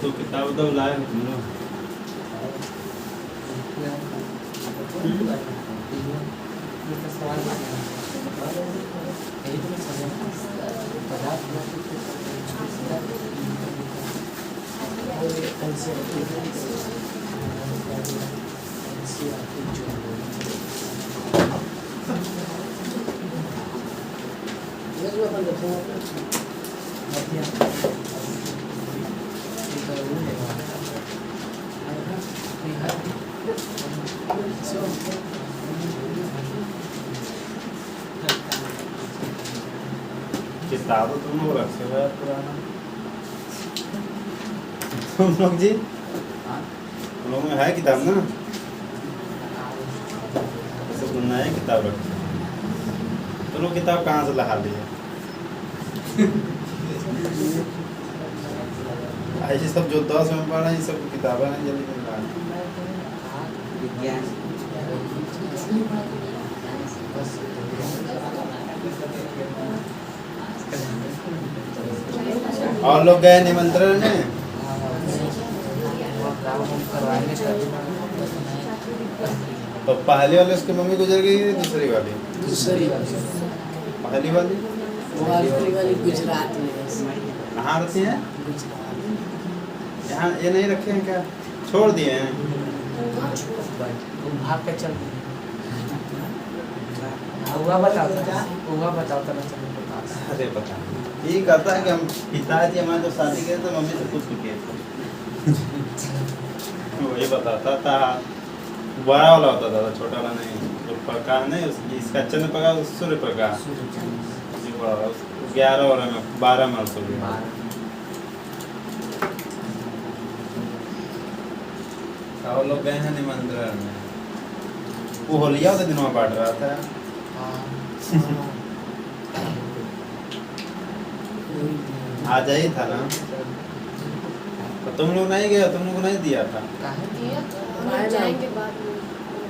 तो किताब तो लाए हो तुम लोग? किताब तो तुम लोग रखे हुए पुराना। तुम लोग जी तुम लोग में है किताब ना? ऐसे सुनना है किताब रखे। तुम लोग किताब कहाँ से ला लिए? ऐसे सब जो 10 में पढ़ा ये सब किताबें हैं जल्दी मिल रहा है। और लोग गए निमंत्रण में? तो पहले वाले उसकी मम्मी गुजर गई है, दूसरी वाली? दूसरी वाली पहली वाली वाली गुजरात में कहाँ रहती है? गुजरात यहाँ ये नहीं रखे हैं क्या? छोड़ दिए हैं? भाग के चल हुआ बताओ तो मैं चल अरे पता नहीं। ये कहता है कि हम पिताजी हमारे जब शादी किए तो मम्मी से पूछ के वही बताता था। बड़ा वाला होता था, छोटा वाला नहीं। जो पका नहीं इसका चंद पका सूर्य पका 11 वाला में 12 में सो गया। और लोग गए हैं निमंत्रण में। वो होलिया के दिन में बांट रहा था। आज ही था ना? तो तुम लोग नहीं गए? तुम लोग को नहीं दिया था? जाएंगे बाद में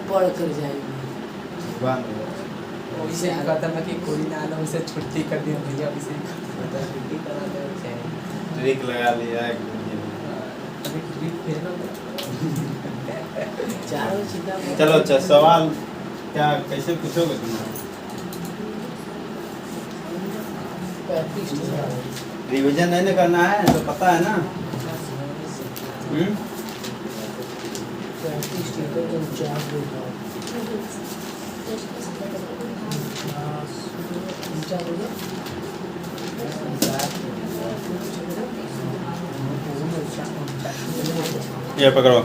पढ़ कर जाएंगे बाद में वैसे कहता ना कि कोई ना आना उसे छुट्टी कर दिया भैया इसे छुट्टी करा दे ट्रिक लगा लिया एक अभी ट्रिक फेल हो चारों सीधा चलो अच्छा सवाल क्या कैसे पूछोगे तुम? 35 रिवीजन नहीं ना करना है तो पता है ना? 35 तो 4 ये पकड़ो,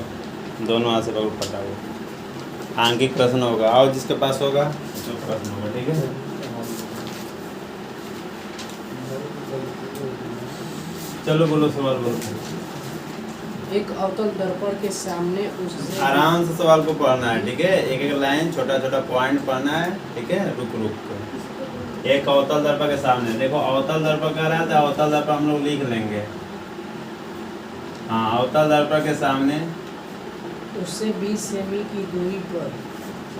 दोनों हाथ से पकड़ो, पकड़ो। आंगिक प्रश्न होगा, और जिसके पास होगा जो प्रश्न होगा, ठीक है? चलो बोलो, सवाल बोलो। एक अवतल दर्पण के सामने उससे आराम से सवाल को पढ़ना है, ठीक है? एक एक लाइन छोटा छोटा पॉइंट पढ़ना है, ठीक है? रुक रुक कर। एक अवतल दर्पण के सामने देखो, अवतल दर्पण कह रहा है तो अवतल दर्पण हम लोग लिख लेंगे। हाँ, अवतल दर्पण के सामने उससे 20 सेमी की दूरी पर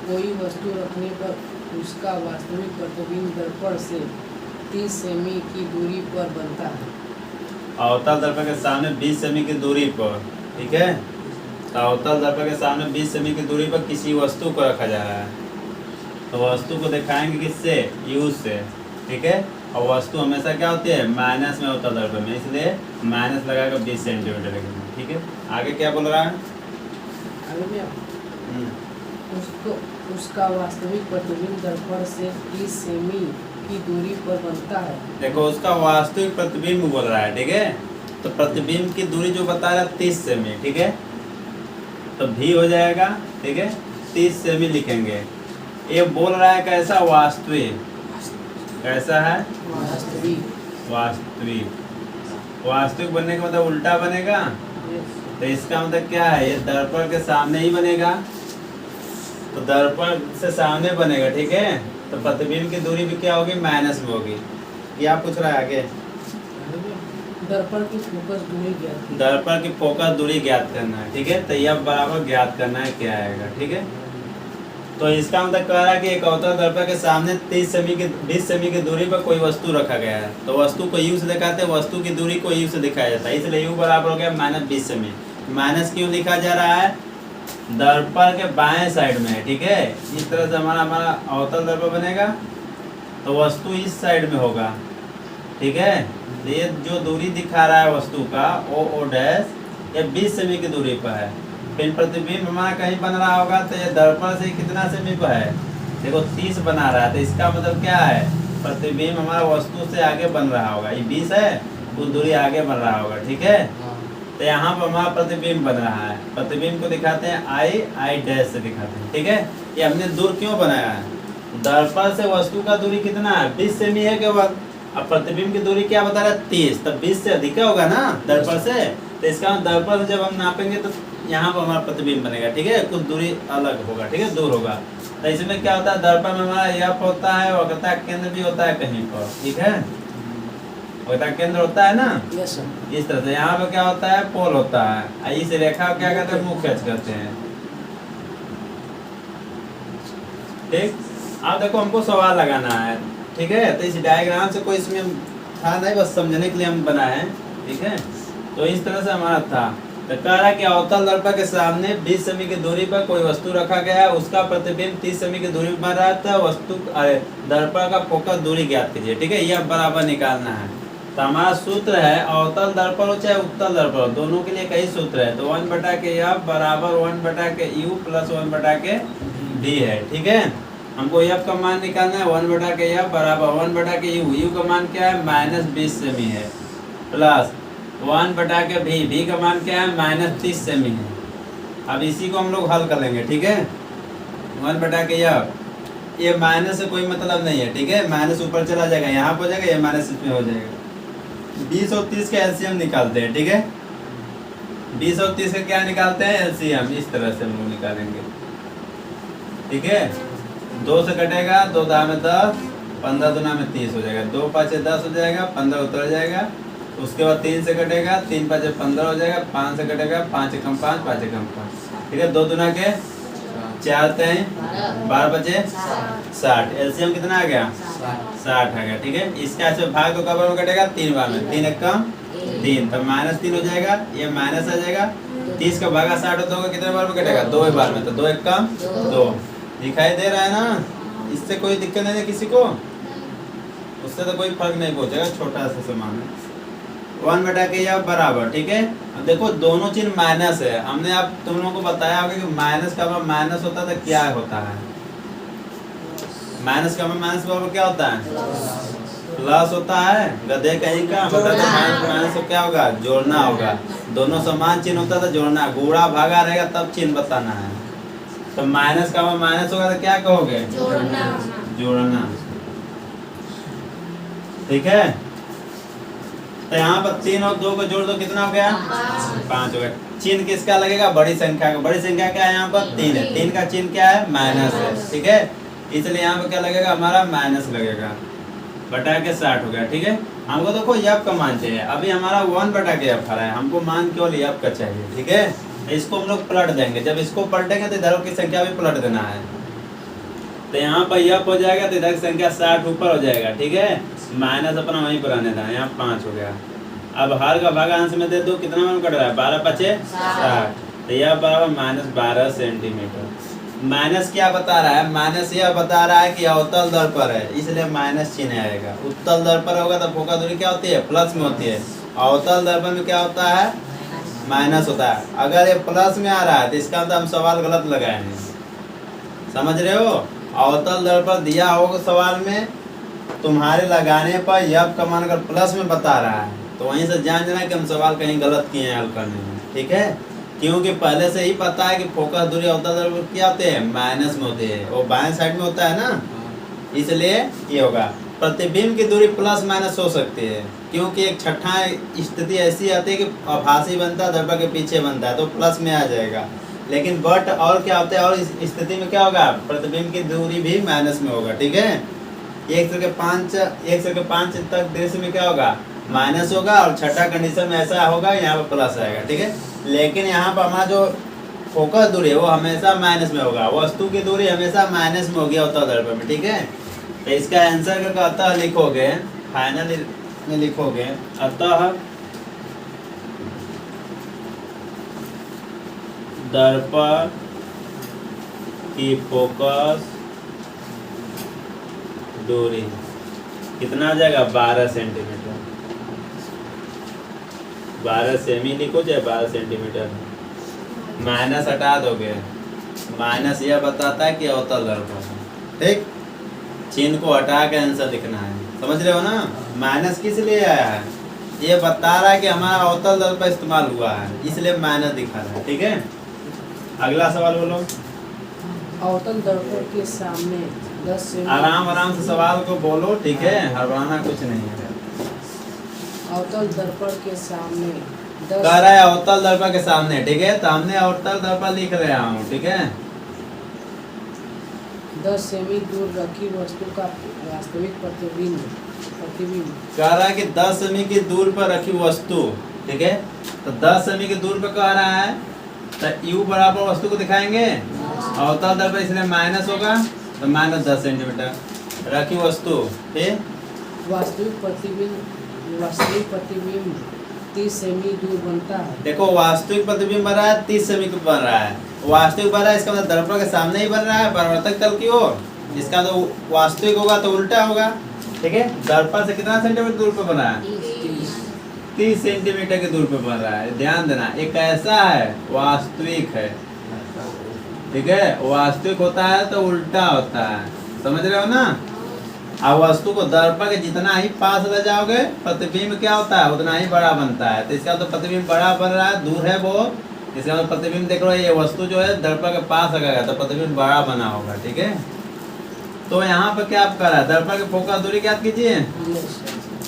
कोई वस्तु रखने पर उसका वास्तविक प्रतिबिंब दर्पण से 30 सेमी की दूरी पर बनता है। अवतल दर्पण के सामने 20 सेमी की दूरी पर, ठीक है? तो अवतल दर्पण के सामने 20 सेमी की दूरी पर किसी वस्तु को रखा जा रहा है। तो वस्तु को दिखाएंगे किससे? यू से, ठीक है? और वस्तु हमेशा क्या होती है? माइनस में अवतल दर्पण में, इसलिए माइनस लगाकर 20 सेंटीमीटर रखेंगे, ठीक है? आगे क्या बोल रहा है? आगे में उसको उसका वास्तविक प्रतिबिंब दर्पण से 30 सेमी की दूरी पर बनता है। देखो, उसका वास्तविक प्रतिबिंब बोल रहा है, ठीक है? तो प्रतिबिंब की दूरी जो बता रहा है 30 सेमी, ठीक है? तो भी हो जाएगा, ठीक है? 30 सेमी लिखेंगे। ये बोल रहा है कैसा? वास्तविक। कैसा है? वास्तविक। वास्तविक। वास्तविक बनने का मतलब उल्टा बनेगा। तो इसका मतलब क्या है? ये दर्पण के सामने ही बनेगा, तो दर्पण से सामने बनेगा, ठीक है? तो प्रतिबिंब की दूरी भी क्या होगी? माइनस में होगी। क्या पूछ रहा है आगे? दर्पण की फोकस दूरी ज्ञात। दर्पण की फोकस दूरी ज्ञात करना है, ठीक है? तो यह बराबर ज्ञात करना है क्या आएगा, ठीक है? तो इसका मतलब कह रहा है कि एक अवतल दर्पण के सामने 20 सेमी की दूरी पर कोई वस्तु रखा गया है। तो वस्तु को यू से दिखाते हैं, वस्तु की दूरी को यू से दिखाया जाता है, इसलिए यू बराबर हो गया -20 सेमी। माइनस क्यों लिखा जा रहा है? दर्पण के बाएं साइड में है, ठीक है। इस तरह से हमारा अवतल दर्पण बनेगा तो वस्तु इस साइड में होगा, ठीक है। तो ये जो दूरी दिखा रहा है वस्तु का ओ डैश, ये 20 सेमी की दूरी पर है। फिर प्रतिबिंब हमारा कहीं बन रहा होगा तो ये दर्पण से कितना सेमी पर है? देखो 30 बना रहा है, तो इसका मतलब क्या है? प्रतिबिंब हमारा वस्तु से आगे बन रहा होगा, ये 20 है, कुछ दूरी आगे बन रहा होगा, ठीक है। तो यहाँ पर हमारा प्रतिबिंब बन रहा है। प्रतिबिंब को दिखाते हैं आई डैश से दिखाते हैं, ठीक है। ये हमने दूर क्यों बनाया है? दर्पण से वस्तु का दूरी कितना है? 20 सेमी है केवल। अब प्रतिबिंब की दूरी क्या बता रहा है? 30, तब 20 से अधिक होगा ना दर्पण से। तो इसका दर्पण से जब हम नापेंगे तो यहाँ पर हमारा प्रतिबिंब बनेगा, ठीक है। कुछ दूरी अलग होगा, ठीक है, दूर होगा। तो इसमें क्या होता है? दर्पण में हमारा यफ होता है, वक्रता केंद्र भी होता है कहीं पर, ठीक है। वक्रता केंद्र होता है ना, यस सर। इस तरह से। यहाँ पर क्या होता है? पोल होता है। इस रेखा को क्या कहते हैं? मुख खींच कहते हैं, ठीक। अब देखो हमको सवाल लगाना है, ठीक है। तो इस डायग्राम से कोई इसमें था नहीं, बस समझने के लिए हम बनाए हैं, ठीक है। तो इस तरह से हमारा था। तो कह रहा है कि अवतल दर्पण के सामने 20 सेमी की दूरी पर कोई वस्तु रखा गया है, उसका प्रतिबिंब 30 सेमी की दूरी पर बन रहा था। वस्तु दर्पण का फोकस दूरी ज्ञात कीजिए, ठीक है। यह बराबर निकालना है। तो हमारा सूत्र है अवतल दर्पण हो चाहे उत्तल दर्पण हो, दोनों के लिए कई सूत्र है। तो 1/f बराबर 1/u प्लस 1/v है, ठीक है। हमको f का मान निकालना है। 1/f बराबर 1/u, u का मान क्या है? -20 सेमी है, प्लस 1/v, v का मान क्या है? -30 सेमी है। अब इसी को हम लोग हल कर लेंगे, ठीक है। 1/f, ये माइनस से कोई मतलब नहीं है, ठीक है। माइनस ऊपर चला जाएगा, यहाँ पर हो जाएगा, ये माइनस इसमें हो जाएगा। 20 और 30 का एलसीएम निकालते हैं, ठीक है। 20 और 30 का क्या निकालते हैं? एलसीएम। इस तरह से हम लोग निकालेंगे, ठीक है। 2 से कटेगा, 2 दाम में 10, 15 दुना में 30 हो जाएगा। 2 5 10 हो जाएगा, 15 उतर जाएगा। उसके बाद 3 से कटेगा, 3 5 15 हो जाएगा। 5 से कटेगा, 5 एकम 5, 5 एकम 5, ठीक है। 2 दुना के 4 3 12 बचे 60। एलसीएम कितना आ गया? 60 आ गया, ठीक है। इसका से भाग तो कब में कटेगा? 3 बार में। 3 एकम 3, तब -3 हो जाएगा, ये माइनस आ जाएगा। 30 का भागा 60 होगा, कितने बार में कटेगा? 2 बार में। तो 2 एकम 2 दिखाई दे रहा है ना। इससे कोई दिक्कत नहीं है किसी को, उससे तो कोई फर्क नहीं पहुंचेगा, छोटा सा समान है। 1/f बराबर, ठीक है। अब देखो दोनों चिन्ह माइनस है। हमने अब तुम लोगों को बताया होगा कि माइनस का माइनस होता है तो क्या होता है? माइनस का माइनस बराबर क्या होता है? प्लस होता है। गधे कहीं का मतलब माइनस तो क्या होगा? जोड़ना होगा। दोनों समान चिन्ह होता है तो जोड़ना, गुणा भागा रहेगा तब चिन्ह बताना है। तो माइनस का माइनस होगा तो क्या कहोगे? जोड़ना, ठीक है। तो यहाँ पर 3 और 2 को जोड़ दो, कितना हो गया? 5 हो गया। चिन्ह किसका लगेगा? बड़ी संख्या का। बड़ी संख्या क्या है? यहाँ पर 3 है। 3 का चिन्ह क्या है? माइनस है, ठीक है। इसलिए यहाँ पर क्या लगेगा? हमारा माइनस लगेगा। बटा के 60 हो गया, ठीक है। हमको देखो f का मान चाहिए। अभी हमारा 1/f आ रहा है, हमको मान केवल f का चाहिए, ठीक है। इसको हम लोग पलट देंगे। जब इसको पलटेंगे तो इधर की संख्या भी पलट देना है। तो यहाँ पर f हो जाएगा तो इधर की संख्या 60 ऊपर हो जाएगा, ठीक है। माइनस अपना वहीं पर आने था, यहाँ 5 हो गया। अब हर का भाग अंश में दे दो, कितना में कट रहा है? 12 5 60। तो यह बराबर -12 सेंटीमीटर। माइनस क्या बता रहा है? माइनस यह बता रहा है कि अवतल दर्पण है, इसलिए माइनस चिन्ह आएगा। उत्तल दर्पण होगा तो फोकस दूरी क्या होती है? प्लस में होती है। अवतल दर्पण में क्या होता है? माइनस होता है। अगर ये प्लस में आ रहा है तो इसका मतलब हम सवाल गलत लगाए हैं, समझ रहे हो। अवतल दर्पण दिया होगा सवाल में, तुम्हारे लगाने पर f का मान अगर प्लस में बता रहा है तो वहीं से जान जाना कि हम सवाल कहीं गलत किए हैं हल करने में, ठीक है। क्योंकि पहले से ही पता है कि फोकस दूरी अवतल दर्पण क्या होते हैं? माइनस में होते हैं। वो बाएं साइड में होता है ना, इसलिए ये होगा। प्रतिबिंब की दूरी प्लस माइनस हो सकती है, क्योंकि एक छठा स्थिति ऐसी आती है कि आभासी बनता है, दर्पण के पीछे बनता है, तो प्लस में आ जाएगा। लेकिन बट और क्या होता है? और इस स्थिति में क्या होगा? प्रतिबिंब की दूरी भी माइनस में होगा, ठीक है। 1 से 5 तक दृश्य में क्या होगा? माइनस होगा। और छठा कंडीशन में ऐसा होगा, यहाँ पर प्लस आएगा, ठीक है। लेकिन यहाँ पर हमारा जो फोकस दूरी है वो हमेशा माइनस में होगा, वस्तु की दूरी हमेशा माइनस में होगी अवतल दर्पण में, ठीक है। तो इसका आंसर का अतः लिखोगे, फाइनल में लिखोगे अतः दर्पण की फोकस दूरी कितना आ जाएगा 12 सेंटीमीटर। 12 सेमी लिखो चाहे 12 सेंटीमीटर, माइनस हटा दोगे, माइनस यह बताता है कि अवतल दर्पण है, ठीक। चिन्ह को हटा के आंसर लिखना है, समझ रहे हो ना। माइनस किस लिए आया है, ये बता रहा है कि हमारा अवतल दर्पण इस्तेमाल हुआ है, इसलिए माइनस दिखा रहा है, ठीक है। अगला सवाल बोलो। अवतल दर्पण के सामने 10 सेमी। आराम से सवाल को बोलो, ठीक है, हड़बड़ाना कुछ नहीं है। अवतल दर्पण के सामने 10 कह रहा है अवतल दर्पण के सामने, ठीक है, तो हमने अवतल दर्पण लिख रहा हूँ, ठीक है। 10 सेमी दूर रखी वस्तु का वास्तविक प्रतिबिंब कह रहा है कि 10 सेमी की दूर पर रखी वस्तु, ठीक है। तो 10 सेमी की दूर पर कह रहा है, तो u बराबर वस्तु को दिखाएंगे, अवतल दर्पण इसलिए माइनस होगा, तो माइनस 10 सेंटीमीटर रखी वस्तु, ठीक। वास्तविक प्रतिबिंब 30 सेमी दूर बनता है। देखो वास्तविक प्रतिबिंब बन रहा है 30 सेमी की बन रहा है, वास्तविक बन रहा है, इसका मतलब दर्पण के सामने ही बन रहा है, परावर्तक तल की ओर। इसका तो वास्तविक होगा तो उल्टा होगा, ठीक है। दर्पण से कितना सेंटीमीटर दूर पे बना है, 30 सेंटीमीटर की दूर पे बन रहा है। ध्यान देना, एक ऐसा है वास्तविक है, ठीक है, वास्तविक होता है तो उल्टा होता है, समझ रहे हो ना। अब वस्तु को दर्पण के जितना ही पास ले जाओगे प्रतिबिंब क्या होता है उतना ही बड़ा बनता है। तो इसका तो प्रतिबिंब बड़ा बन रहा है, दूर है बहुत, इसका मतलब प्रतिबिंब देख लो, ये वस्तु जो है दर्पण के पास लगेगा तो प्रतिबिंब बड़ा बना होगा, ठीक है। तो यहाँ पर क्या आप कर रहा है, दर्पण की फोकस दूरी क्या कीजिए,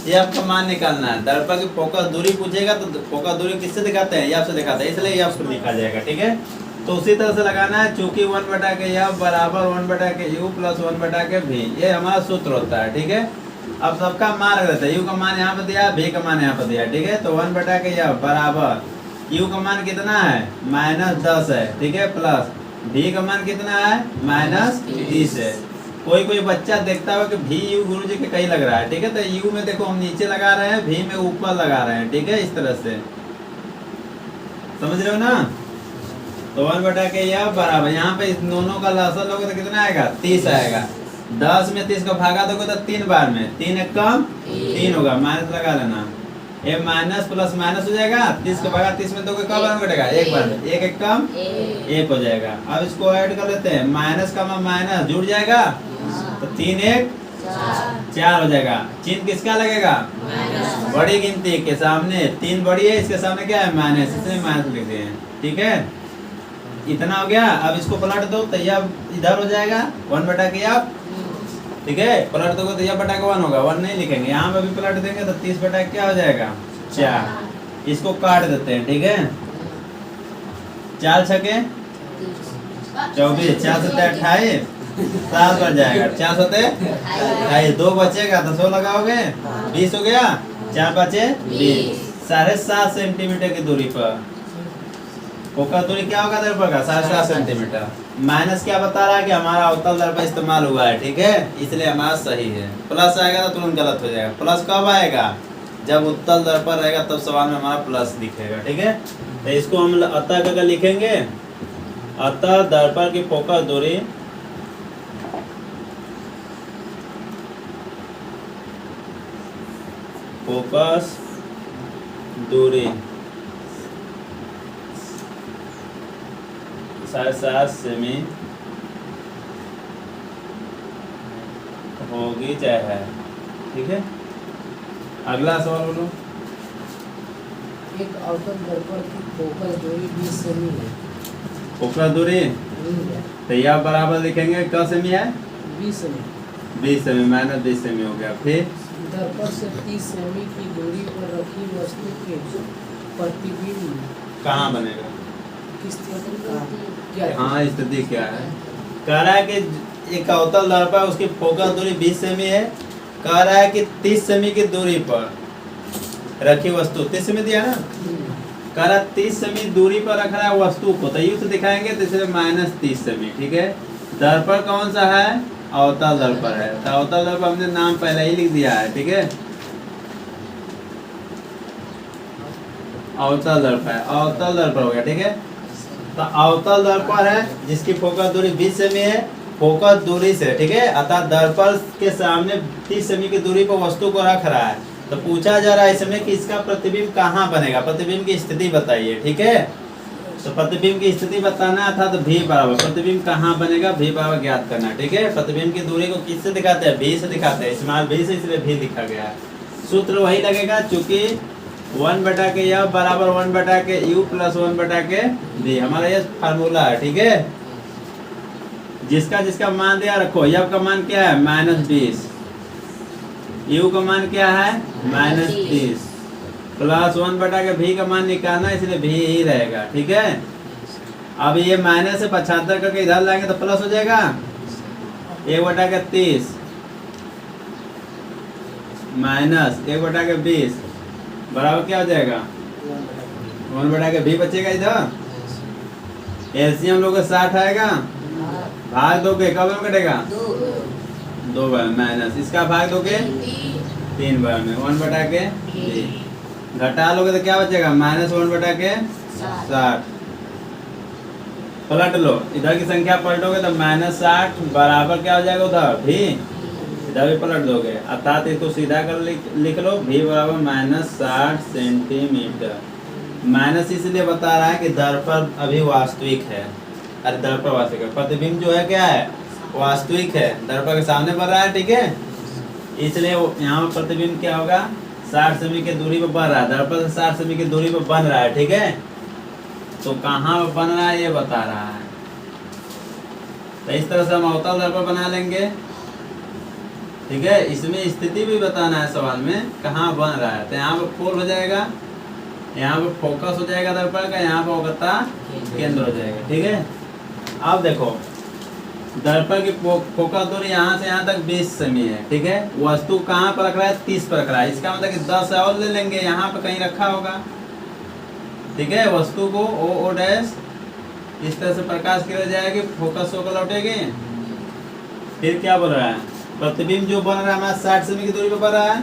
ये आपका मान निकालना है। दर्पण की फोकस दूरी पूछेगा तो फोकस दूरी किससे दिखाते हैं, ये आपसे दिखाते हैं, इसलिए ये आपको लिखा जाएगा, ठीक है। तो उसी तरह से लगाना है, चूंकि 1/f बराबर 1/u प्लस 1/v, ये हमारा सूत्र होता है, ठीक है। अब सबका मान रख देते हैं, u का मान यहाँ पे दिया, v का मान यहाँ पे दिया, ठीक है। तो 1/f बराबर u का मान कितना है -10 है, ठीक है, प्लस v का मान कितना है -30 है। कोई बच्चा देखता हो कि भी u गुरुजी के कहीं लग रहा है, ठीक है। तो u में देखो हम नीचे लगा रहे हैं, v में ऊपर लगा रहे हैं, ठीक है, इस तरह से, समझ रहे हो ना। तो 1/f बराबर यहाँ पे इस दोनों का लसाअ लोगे तो कितना आएगा 30 आएगा। 10 में 30 को भागा दोगे तो 3 बार में 3 एक कम 3 होगा, माइनस लगा लेना, ये माइनस प्लस माइनस हो जाएगा। 30 को भागा 30 में दोगे कब घटेगा, एक बार में, एक एक कम 1 हो जाएगा। अब इसको ऐड कर लेते हैं, माइनस का माइनस जुड़ जाएगा तो 3 1 4 हो जाएगा। चिन्ह किसका लगेगा, बड़ी गिनती के सामने, 3 बड़ी है, इसके सामने क्या है माइनस, इसलिए माइनस लिख दिए, ठीक है। इतना हो गया। अब इसको पलट दो तो यह इधर हो जाएगा 1/f, ठीक है। पलट दोगे तो यह बटा के 1 होगा, 1 नहीं लिखेंगे, यहाँ पे भी पलट देंगे तो 30/, क्या हो जाएगा 4। इसको काट देते हैं, ठीक है। 4 छके 24, 4 7 28, 7 बच जाएगा, 4 7 28, 2 बचेगा तो 100 लगाओगे 20 हो गया, 4 बचे 20। 7.5 सेंटीमीटर की दूरी पर फोकस दूरी क्या होगा दर्पण का 7.5 सेंटीमीटर। माइनस क्या बता रहा है कि हमारा अवतल दर्पण इस्तेमाल हुआ है, ठीक है, इसलिए हमारा सही है। प्लस आएगा तो तुरंत गलत हो जाएगा। प्लस कब आएगा, जब उत्तल दर्पण रहेगा तब सवाल में हमारा प्लस दिखेगा, ठीक है। तो इसको हम अतः का लिखेंगे, अतः दर्पण की फोकस दूरी फोकस दूरी 7.5 सेमी होगी चाहे है, ठीक है। अगला सवाल बोलो। एक अवतल दर्पण की फोकस दूरी 20 सेमी है। फोकस दूरी तो यह बराबर लिखेंगे, क्या सेमी है 20 सेमी, 20 सेमी माइनस 20 सेमी हो गया। फिर दर्पण से 30 सेमी की दूरी पर रखी वस्तु के प्रतिबिंब कहाँ बनेगा, किस स्थिति का क्या है? हाँ स्थिति क्या है। कह रहा है कि एक अवतल दर्पण उसकी फोकस दूरी 20 सेमी है। कह रहा है कि 30 सेमी की दूरी पर रखी वस्तु 30 सेमी दिया ना, करा 30 सेमी दूरी पर रख रहा है वस्तु को, तो यू से दिखाएंगे तो इसलिए -30 सेमी। ठीक है, दर्पण कौन सा है? अवतल दर्पण है। तो अवतल दर्पण हमने नाम पहले ही लिख दिया है। ठीक है, अवतल दर्पण है, अवतल दर्पण हो गया। ठीक है, तो अवतल दर्पण है जिसकी फोकस दूरी 20 सेमी है, फोकस दूरी से। ठीक है, अर्थात दर्पण के सामने 30 सेमी की दूरी पर वस्तु को रख रहा है। तो पूछा जा रहा है इसमें कि इसका प्रतिबिंब कहाँ बनेगा, प्रतिबिंब की स्थिति बताइए। ठीक है, तो प्रतिबिंब की स्थिति बताना था, तो भी बराबर प्रतिबिंब कहाँ बनेगा, भी बराबर ज्ञात करना। ठीक है, प्रतिबिंब की दूरी को किससे दिखाते हैं? भी से दिखाते हैं, स्मॉल भी से, इसलिए भी लिखा गया है। सूत्र वही लगेगा, चूंकि 1/f बराबर 1/u प्लस 1/v, हमारा ये फार्मूला है। ठीक है, जिसका जिसका मान दिया रखो। यह का मान क्या है? -20, यू का मान क्या है? -30, प्लस 1/v का मान निकालना, इसलिए भी ही रहेगा। ठीक है, अब ये माइनस से 75 करके इधर लाएंगे तो प्लस हो जाएगा 1/30 माइनस 1/20 बराबर क्या हो जाएगा? 1/v बचेगा। इधर एलसीएम लोग 60 आएगा, भाग दोगे कब में कटेगा? 2 बार माइनस इसका भाग दोगे 3 बार में 1/v, घटा लोगे तो क्या बचेगा? -1/60। पलट लो, इधर की संख्या पलटोगे तो -60 बराबर क्या हो जाएगा? उधर भी, इधर भी पलट दोगे, अर्थात इसको सीधा कर लिख लो, भी बराबर -60 सेंटीमीटर। माइनस इसलिए बता रहा है कि दर्पण अभी वास्तविक है। अरे दर्पण वास्तविक है, प्रतिबिंब जो है क्या है? वास्तविक है, दर्पण के सामने बन रहा है। ठीक है, इसलिए यहाँ पर प्रतिबिंब क्या होगा? 60 सेमी की दूरी पर बन रहा है, दर्पण से 60 सेमी की दूरी पर बन रहा है। ठीक है, तो कहाँ पर बन रहा है ये बता रहा है। तो इस तरह से हम अवतल दर्पण बना लेंगे। ठीक है, इसमें स्थिति भी बताना है सवाल में, कहाँ बन रहा है। तो यहाँ पर फोल हो जाएगा, यहाँ पर फोकस हो जाएगा दर्पण का, यहाँ पर अवगता केंद्र हो जाएगा। ठीक है, अब देखो दर्पण की फोकस दूरी यहाँ से यहाँ तक 20 सेमी है। ठीक है, वस्तु कहाँ पर रख रहा है? 30 पर रख रहा है, इसका मतलब कि 10 और ले लेंगे, यहाँ पर कहीं रखा होगा। ठीक है, वस्तु को ओ डैश इस तरह से प्रकाश किया जाएगी, फोकस होकर लौटेगी। फिर क्या बोल रहा है? प्रतिबिंब जो बन रहा है हमारा 60 सेमी की दूरी पर बन रहा है,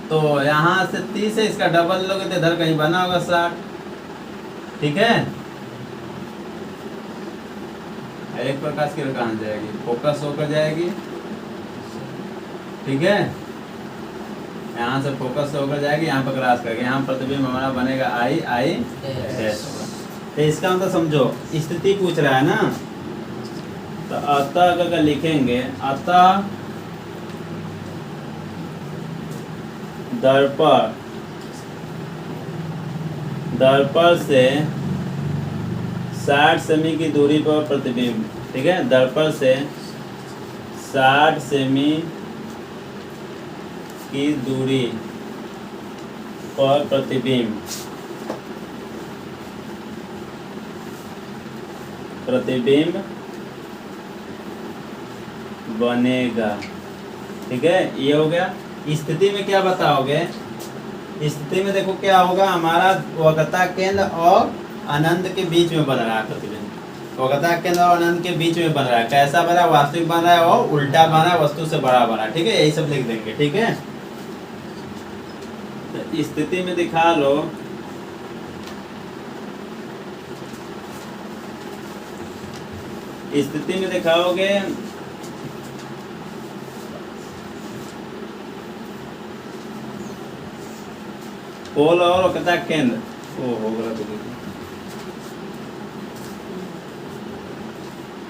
तो यहाँ से 30 है, इसका डबल लोगे तो इधर कहीं बना होगा 60। ठीक है, एक प्रकाश की कहाँ जाएगी? फोकस होकर जाएगी। ठीक है, यहाँ से फोकस होकर जाएगी, यहाँ पर क्रॉस करके यहाँ प्रतिबिंब हमारा बनेगा आई डैश होगा। तो इसका मतलब समझो, स्थिति पूछ रहा है ना, तो अतः अगर लिखेंगे, अतः दर्पण से 60 सेमी की दूरी पर प्रतिबिंब। ठीक है, दर्पण से 60 सेमी की दूरी पर प्रतिबिंब बनेगा। ठीक है, ये हो गया। स्थिति में क्या बताओगे? स्थिति में देखो क्या होगा, हमारा वक्रता केंद्र और अनंत के बीच में बन रहा है प्रतिबिंब, वक्रता केंद्र और अनंत के बीच में बन रहा है। कैसा बन रहा है? वास्तविक बन रहा है और उल्टा बन रहा है, वस्तु से बड़ा बना है। ठीक है, यही सब लिख देंगे। ठीक है, तो स्थिति में दिखा लो, स्थिति में दिखाओगे पोल और वक्रता केंद्र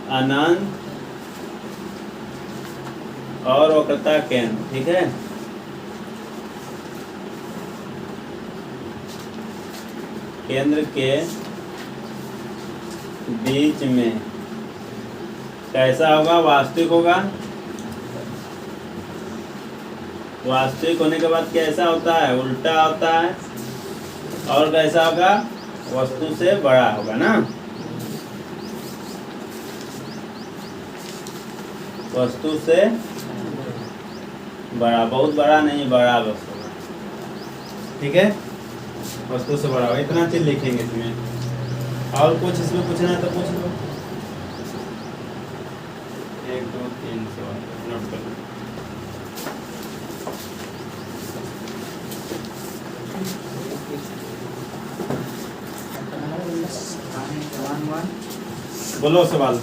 अनंत और वक्रता केंद्र। ठीक है, केंद्र के बीच में कैसा होगा? वास्तविक होगा। वास्तविक होने के बाद कैसा होता है? उल्टा होता है। और कैसा होगा? वस्तु से बड़ा होगा ना, वस्तु से बड़ा, बहुत बड़ा नहीं, बड़ा बस होगा। ठीक है, वस्तु से बड़ा होगा, इतना चीज लिखेंगे इसमें। और कुछ इसमें पूछना है तो पूछ लो। 1 2 3 सवाल नोट कर लो। बोलो सवाल,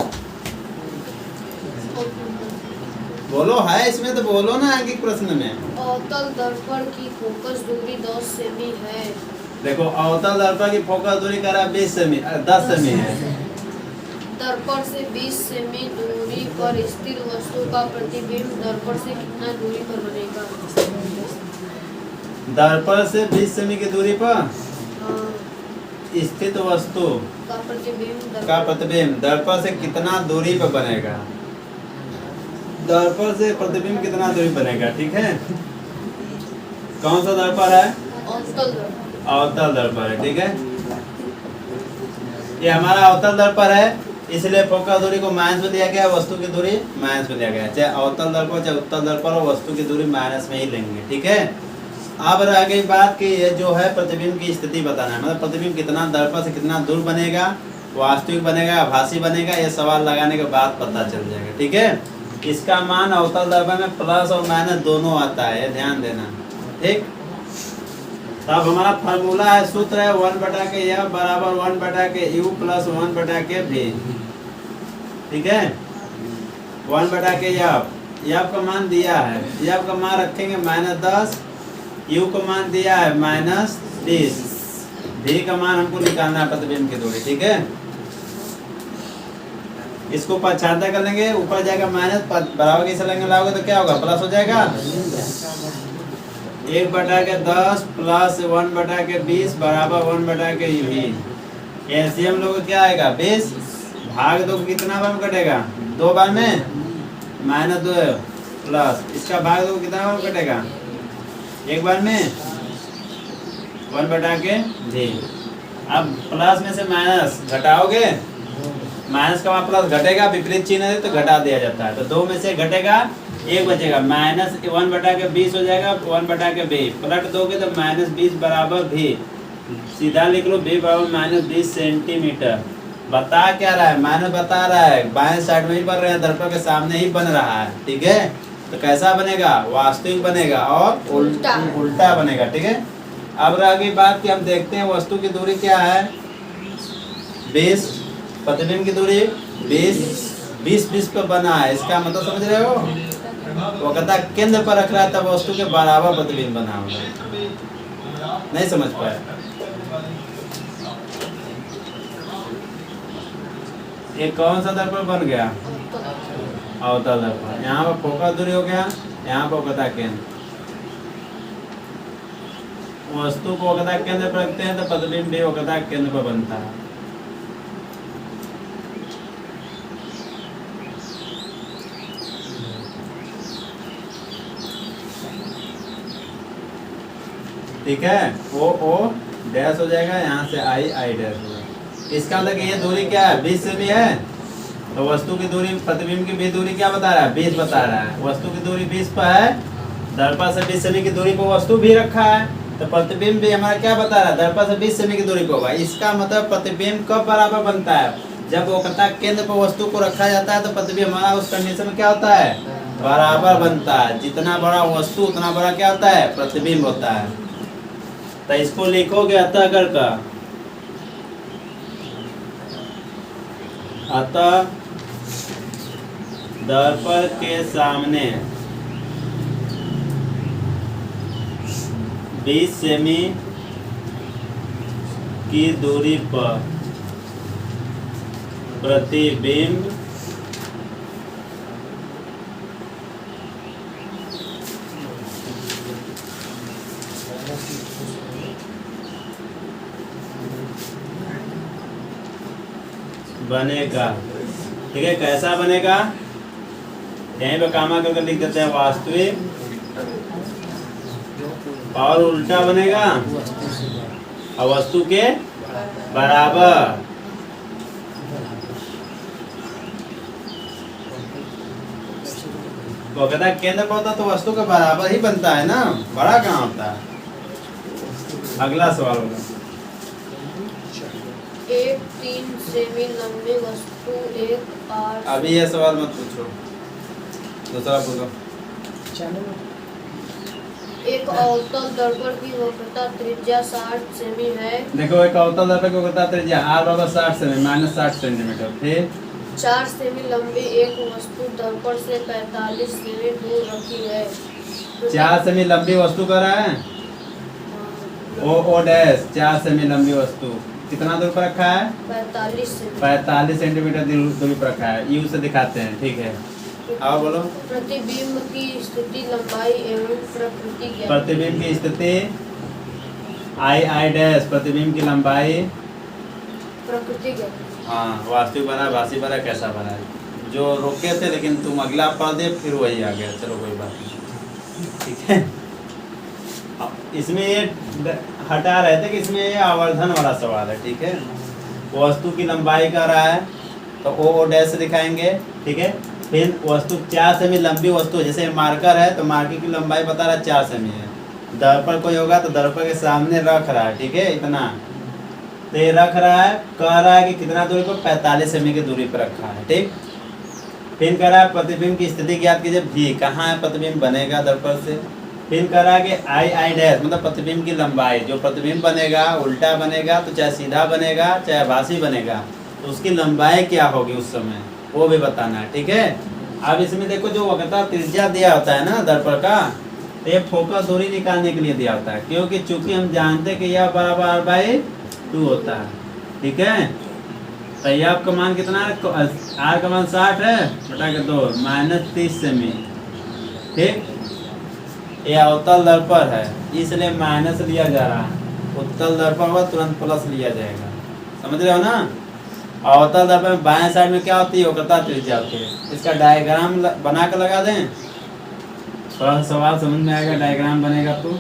बोलो है इसमें तो बोलो ना आगे प्रश्न में। अवतल दर्पण की फोकस दूरी 10 सेमी है। देखो अवतल दर्पण की फोकस दूरी करा 20 सेमी 10 सेमी है। दर्पण से 20 सेमी दूरी पर स्थिर वस्तु का प्रतिबिंब दर्पण से कितना दूरी पर बनेगा? दर्पण से 20 सेमी की दूरी पर हाँ, स्थित वस्तु का प्रतिबिंब का प्रतिबिंब दर्पण से कितना दूरी पर बनेगा? दर्पण से प्रतिबिंब कितना दूरी बनेगा, ठीक है। कौन सा दर्पण है? अवतल दर्पण। अवतल दर्पण है, ठीक है। ये हमारा अवतल दर्पण है, इसलिए फोकस दूरी को माइनस में दिया गया, वस्तु की दूरी माइनस में दिया गया। चाहे अवतल दर्पण चाहे उत्तल दर्पण हो, वस्तु की दूरी माइनस में ही लेंगे, ठीक है। अब रह गई बात कि ये जो है प्रतिबिंब की स्थिति बताना है, मतलब प्रतिबिंब कितना दर्पण से कितना दूर बनेगा, वास्तविक बनेगा, आभासी बनेगा, ये सवाल लगाने के बाद पता चल जाएगा, ठीक है। इसका मान अवतल दर्पण में प्लस और माइनस दोनों आता है, ध्यान देना, ठीक। तब हमारा फार्मूला है, सूत्र है 1/f बराबर 1/u प्लस 1/v, ठीक है। 1/f, f का मान दिया है, f का मान रखेंगे -10, u का मान दिया है -20, v का मान हमको निकालना है प्रतिबिंब की दूरी, ठीक है। इसको पछाता कर लेंगे, ऊपर जाएगा माइनस, बराबर कैसे लेंगे लाओगे तो क्या होगा, प्लस हो जाएगा। 1/10 प्लस 1/20 बराबर 1/v। एलसीएम लोग क्या आएगा 20, भाग दो कितना बार में कटेगा, 2 बार में, -2 प्लस इसका भाग दो कितना बार में कटेगा, 1 बार में, 1/v। अब प्लस में से माइनस घटाओगे, माइनस का वहाँ प्लस घटेगा, विपरीत चिन्ह है तो घटा दिया जाता है, तो 2 में से घटेगा 1 बचेगा, -1/20 हो जाएगा 1/v, पलट दोगे तो -20 बराबर v, सीधा लिख लो v बराबर -20 सेंटीमीटर। बता क्या रहा है, माइनस बता रहा है, बाएं साइड में ही बन रहे हैं, दर्पण के सामने ही बन रहा है, ठीक है। तो कैसा बनेगा, वास्तविक बनेगा और उल्टा बनेगा, ठीक है। अब रह गई बात कि हम देखते हैं वस्तु की दूरी क्या है, 20, प्रतिबिंब की दूरी 20 पे बना है, इसका मतलब समझ रहे हो, वो कहता केंद्र पर रख रहा है तब वस्तु के बराबर प्रतिबिंब बना होगा, नहीं समझ पाए। ये कौन सा दर्पण बन गया, अवतल दर्पण। यहाँ पर फोकस दूरी हो गया, यहाँ पर कहता केंद्र, वस्तु को कहता केंद्र पर रखते हैं तो प्रतिबिंब भी कहता केंद्र पर बनता है। ठीक है, ओ डैश हो जाएगा, यहाँ से आई डैश होगा। इसका मतलब ये दूरी क्या है, 20 सेमी है, तो वस्तु की दूरी प्रतिबिंब की भी दूरी क्या बता रहा है, 20 बता रहा है। वस्तु की दूरी 20 पर है, दर्पण से 20 सेमी की दूरी पर वस्तु भी रखा है, तो प्रतिबिंब भी हमारा क्या बता रहा है, दर्पण से 20 सेमी की दूरी पर होगा। इसका मतलब प्रतिबिंब कब बराबर बनता है, जब वो कहता केंद्र पर वस्तु को रखा जाता है तो प्रतिबिंब हमारा उस कंडीशन में क्या होता है, बराबर बनता है। जितना बड़ा वस्तु उतना बड़ा क्या होता है, प्रतिबिंब होता है। तो इसको लिखोगे अतः कर का, अतः दर्पण के सामने 20 सेमी की दूरी पर प्रतिबिंब बनेगा, ठीक है। कैसा बनेगा, यहीं पे कामा करके लिख देते हैं, वास्तविक और उल्टा बनेगा और वस्तु के बराबर। वो कहता है केंद्र पर होता तो वस्तु के बराबर ही बनता है ना, बड़ा कहाँ होता है। अगला सवाल होगा। एक 3 सेमी लंबी वस्तु एक 8 अभी ये सवाल मत पूछो, दूसरा पूछो। चलो एक अवतल दर्पण की वक्रता त्रिज्या 60 सेमी है। देखो एक अवतल दर्पण की वक्रता त्रिज्या r बराबर 60 सेमी माइनस 60 सेंटीमीटर। फिर 4 सेमी लंबी एक वस्तु दर्पण से 45 सेमी दूर रखी है। 4 सेमी लंबी वस्तु कर रहा है ओ डैश 4 सेमी लंबी वस्तु कितना दूर पर रखा है? 45 सेमी 45 सेंटीमीटर दूरी पर रखा है। यू से दिखाते हैं, ठीक है। और बोलो। प्रतिबिंब की स्थिति लंबाई एवं प्रकृति ज्ञात। प्रतिबिंब की स्थिति आई डैश प्रतिबिंब की लंबाई प्रकृति ज्ञात। हाँ वास्तविक बना भाषी बना कैसा बना है जो रोके थे, लेकिन तुम अगला पढ़ दे फिर वही आ गया। चलो कोई बात नहीं, ठीक है। अब इसमें ये हटा रहे थे कि इसमें ये आवर्धन वाला सवाल है, ठीक है। वस्तु की लंबाई कर रहा है तो ओ डैश से दिखाएंगे, ठीक है। फिर वस्तु 4 सेमी लंबी वस्तु, जैसे मार्कर है तो मार्कर की लंबाई बता रहा है 4 सेमी है। दर्पण कोई होगा तो दर्पण के सामने रख रहा है, ठीक है, इतना तो ये रख रहा है, कह रहा है कि कितना दूरी पर 45 सेमी की दूरी पर रखा है, ठीक। फिर कह रहा है प्रतिबिंब की स्थिति ज्ञात कीजिए भी, कहाँ है प्रतिबिंब बनेगा दर्पण से। फिर कह रहा है कि आई डैश मतलब प्रतिबिंब की लंबाई, जो प्रतिबिंब बनेगा उल्टा बनेगा तो चाहे सीधा बनेगा चाहे आभासी बनेगा तो उसकी लंबाई क्या होगी उस समय वो भी बताना है, ठीक है। अब इसमें देखो जो वक्रता त्रिज्या दिया होता है ना दर्पण का, तो ये फोकस दूरी निकालने के लिए दिया होता है, क्योंकि चूंकि हम जानते हैं कि यह बराबर r/2 होता है, ठीक है। तो यह आपका मान कितना है? r का मान 60 है बटा के 2 माइनस 30 सेमी, ठीक। ये अवतल दर्पण है इसलिए माइनस लिया जा रहा है, उत्तल दर्पण हुआ तुरंत प्लस लिया जाएगा, समझ रहे हो ना। अवतल दर्पण में बाएं साइड में क्या होती है? वक्रता त्रिज्या होती है। इसका डायग्राम बना कर लगा दें, थोड़ा सा सवाल समझ में आएगा। डायग्राम बनेगा तो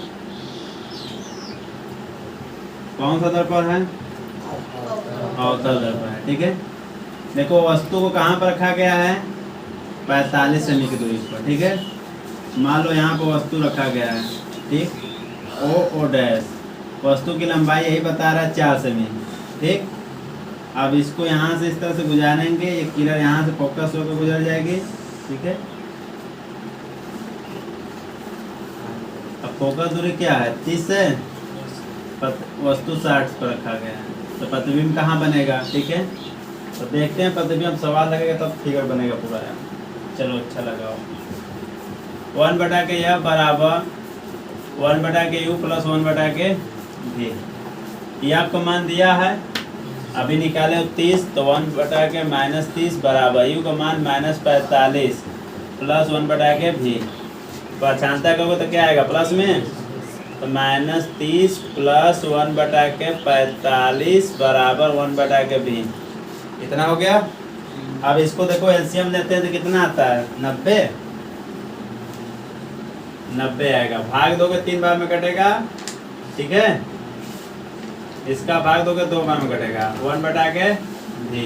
कौन सा दर्पण है? अवतल दर्पण है, ठीक है। देखो वस्तु को कहाँ पर रखा गया है? 45 सेमी की दूरी पर, ठीक है। मान लो यहाँ पर वस्तु रखा गया है, ठीक। ओ डैश वस्तु की लंबाई यही बता रहा है 4 सेमी, ठीक। अब इसको यहाँ से इस तरह से गुजारेंगे, ये किरण यहाँ से फोकस होकर गुजर जाएगी, ठीक है। अब फोकस दूरी क्या है? 30 से वस्तु 60 पर रखा गया है, तो प्रतिबिंब कहाँ बनेगा? ठीक है, तो देखते हैं प्रतिबिंब। सवाल लगेगा तब फिगर बनेगा पूरा यार। चलो अच्छा लगाओ। 1/के यह बराबर 1/के यू प्लस 1/के भी, ये आपको मान दिया है। अभी निकाले 30 तो 1/के माइनस 30 बराबर यू का मान माइनस 45 प्लस 1/के भी। पहचानता करोगे तो क्या आएगा प्लस में, तो माइनस 30 प्लस 1/के 45 बराबर 1/के भी। इतना हो गया। अब इसको देखो एलसीएम लेते हैं तो कितना आता है? 90 आएगा। भाग दोगे 3 बार में कटेगा, ठीक है। इसका भाग दोगे 2 बार में कटेगा 1/के भी।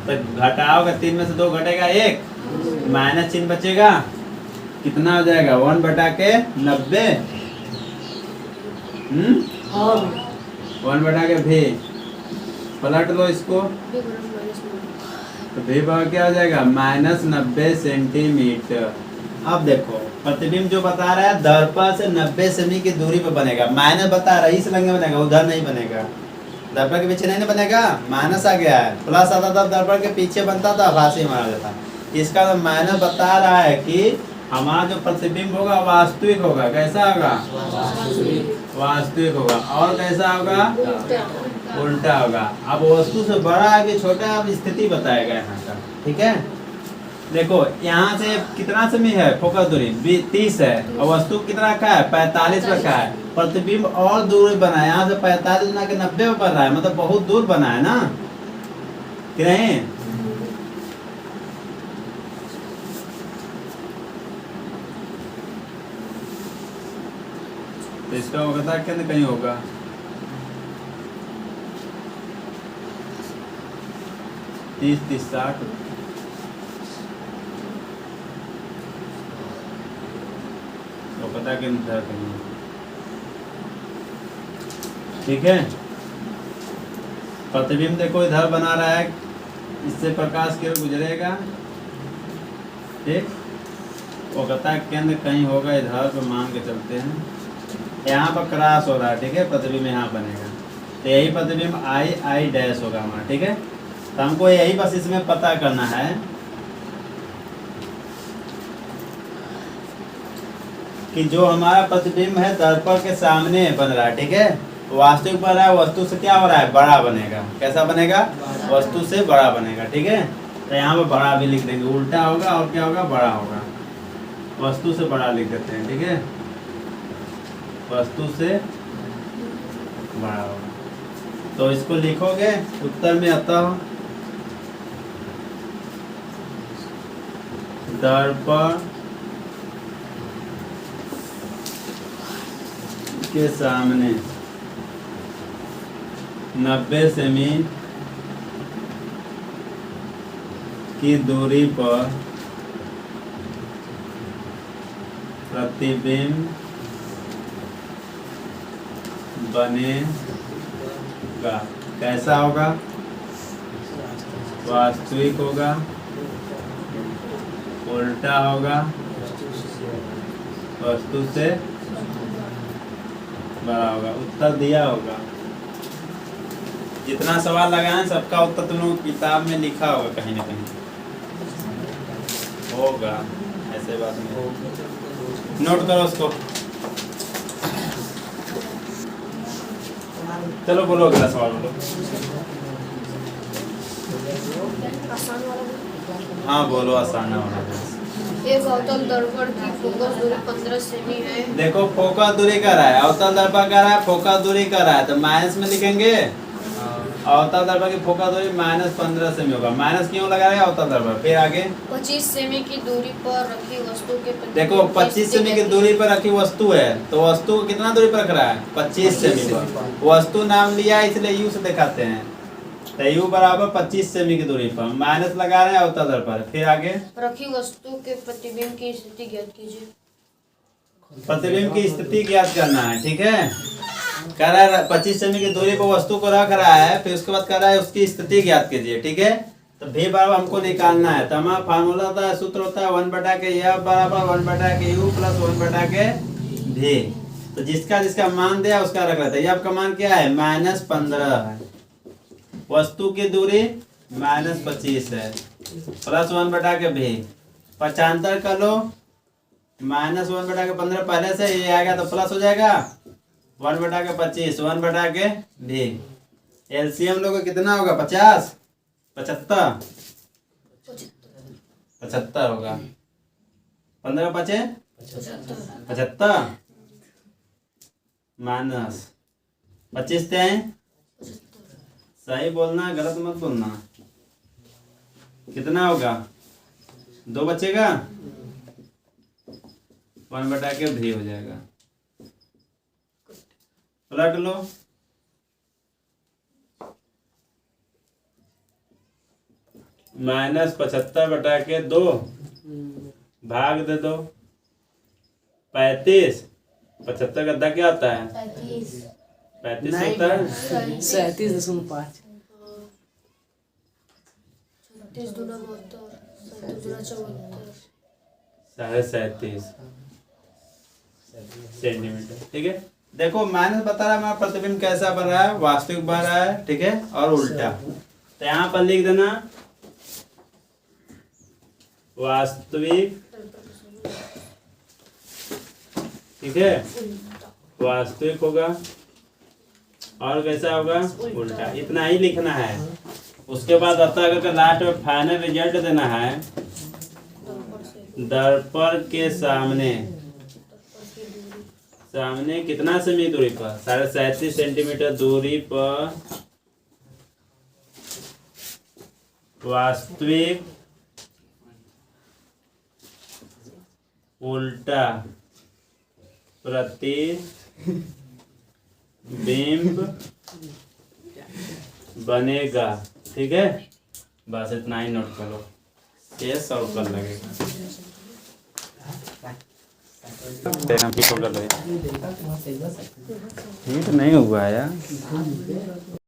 तो घटाओगे 3 में से 2 घटेगा 1, माइनस चिन्ह बचेगा, कितना हो जाएगा? 1/के 90। 1/के भी। पलट लो इसको तो भी क्या हो जाएगा? Minus 90 centimetre. अब देखो प्रतिबिंब जो बता रहा है दर्पण से 90 सेमी की दूरी पर बनेगा। माइनस बता रहा है इस लंगे बनेगा, उधर नहीं बनेगा। दर्पण के पीछे नहीं बनेगा, माइनस आ गया है। प्लस आता था दर्पण के पीछे बनता था, आभासी मारा जाता। इसका तो माइनस बता रहा है कि हमारा जो प्रतिबिंब होगा वास्तविक होगा। कैसा होगा? वास्तविक होगा। और कैसा होगा? उल्टा होगा। अब वस्तु से बड़ा है कि छोटा है, अब स्थिति बताएगा यहाँ का, ठीक है। देखो यहाँ से कितना सेमी है फोकस दूरी? 30 है और वस्तु कितना रखा है? 45 रखा है। प्रतिबिंब और दूर बना है, यहाँ से 45 बना के 90 में बन रहा है, मतलब बहुत दूर बना है ना, कि नहीं? तो इसका होगा क्या कहीं होगा? तीस 60 तो पता कि नहीं। ठीक है। प्रतिबिंब देखो इधर बना रहा है, इससे प्रकाश केवल गुजरेगा, ठीक। वो कहता है केंद्र कहीं होगा इधर पे, मान के चलते हैं यहाँ पर क्रॉस हो रहा है, ठीक है। प्रतिबिंब यहाँ बनेगा, तो यही प्रतिबिंब आई आई डैश होगा हमारा, ठीक है। तो हमको यही बस इसमें पता करना है कि जो हमारा प्रतिबिंब है दर्पण के सामने बन रहा है, ठीक है। वास्तविक बन रहा है, वस्तु से क्या हो रहा है, बड़ा बनेगा। कैसा बनेगा, वस्तु से बड़ा बनेगा, ठीक है। तो यहाँ पर बड़ा भी लिख देंगे, उल्टा होगा और क्या होगा, बड़ा होगा। वस्तु से बड़ा लिख देते हैं, ठीक है। वस्तु से बड़ा होगा, तो इसको लिखोगे उत्तर में अतः दर्पण के सामने 90 सेमी की दूरी पर प्रतिबिंब बनेगा। कैसा होगा, वास्तविक होगा, उल्टा होगा, वस्तु से बड़ा होगा। उत्तर दिया होगा, जितना सवाल लगाए सबका उत्तर तुम लोग किताब में लिखा होगा, कहीं ना कहीं होगा, ऐसे बात नहीं। नोट करो उसको। चलो बोलो अगला सवाल बोलो। आसान वाला बोलो। हाँ बोलो, आसान वाला। एक अवतल दर्पण की फोकस दूरी 15 सेमी है। देखो फोकस दूरी कर रहा है, अवतल दर्पण कर रहा है, फोकस दूरी कर रहा है, तो माइनस में लिखेंगे। अवतल दर्पण की फोकस दूरी -15 सेमी होगा। माइनस क्यों लगा रहे हैं, अवतल दर्पण। फिर आगे 25 सेमी की दूरी पर रखी वस्तु के प्रतिबिंब देखो 25 सेमी की दूरी पर रखी वस्तु है, तो वस्तु को कितना दूरी पर रख रहा है, 25 सेमी पर। वस्तु नाम लिया इसलिए यू से दिखाते हैं, तो यू बराबर 25 सेमी की दूरी पर, माइनस लगा रहे हैं अवतल दर्पण। फिर आगे रखी वस्तु के प्रतिबिंब की स्थिति ज्ञात कीजिए। प्रतिबिंब की स्थिति ज्ञात करना है, ठीक है। कह रहा है 25 सेमी की दूरी पर वस्तु को रख रहा है, फिर उसके बाद कह रहा है उसकी स्थिति ज्ञात कीजिए, ठीक है। तो भी बराबर हमको निकालना है, तो हमारा फार्मूला होता है, सूत्र होता है 1/f बराबर 1/u प्लस 1/v। तो जिसका जिसका मान दिया उसका रख लेते हैं। f का मान क्या है, -15 है। वस्तु की दूरी -25 है, प्लस 1/v। पचांतर कर लो, -1/15 पहले से ये आएगा तो प्लस हो जाएगा 1/25 1/v। एलसीएम लोग कितना होगा, 50 75 75 होगा। 15 5 75 माइनस 25 थे, सही बोलना, गलत मत बोलना। कितना होगा, 2 बचेगा, 1/v हो जाएगा। पलट लो, -75/2 भाग दे दो 35। 75 का 10 क्या आता है, 35 होता है 37.5। 36 दूना 72, 37 दूना 74। 37.5 सेंटीमीटर, ठीक है। देखो माइनस बता रहा है हमारा प्रतिबिंब कैसा बन रहा है, वास्तविक बन रहा है, ठीक है, और उल्टा। तो यहाँ पर लिख देना वास्तविक, ठीक है, वास्तविक होगा, और कैसा होगा, उल्टा। इतना ही लिखना है। उसके बाद अतः लास्ट में फाइनल रिजल्ट देना है। दर्पण के सामने कितना सेमी दूरी पर, 37.5 सेंटीमीटर दूरी पर वास्तविक उल्टा प्रतिबिंब बनेगा, ठीक है। बस इतना ही नोट करो, ये सॉल्व कर लगेगा। फिट होल्डर लगे। देखा तुम्हारा सही बस हिट नहीं हुआ है यार।